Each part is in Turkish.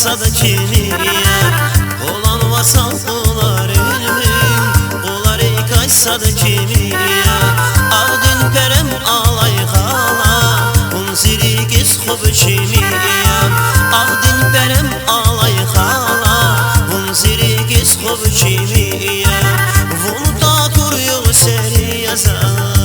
kaysa da kimiye olan vasallar elmin olar kaysa da kimiye aldın perem alay hala un ziri kez xob kimiye aldın perem alay hala un ziri kez xob kimiye bunu da kuruyor seri yazar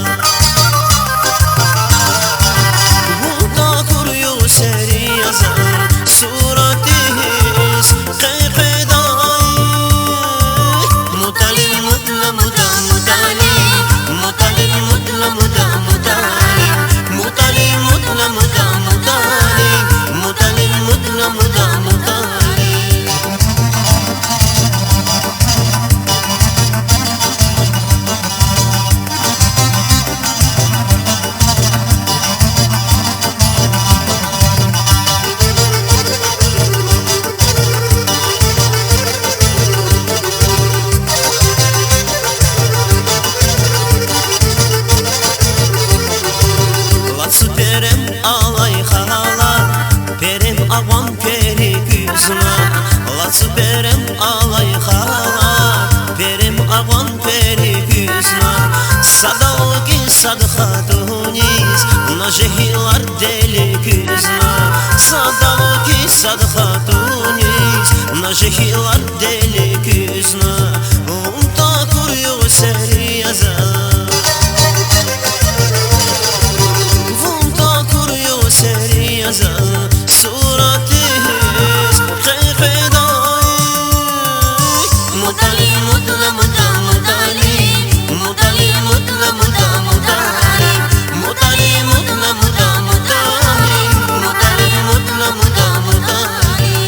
Жехилар дели күзна Садалоки садхатуниз На жехилар дели күзна Унта курю сери яза Унта курю сери яза Суратиз Хейхедай Мутали мутла мута мутали Мутали мутла мута мутали Мутали мутла мута мутали Мутали мутла мута мутали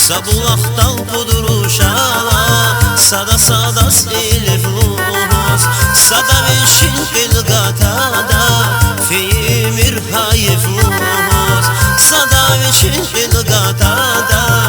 Sabulaqtal pudruşala Sada sadas elif luz Sada veşin ilgatada Fiyimir hayif luz Sada veşin ilgatada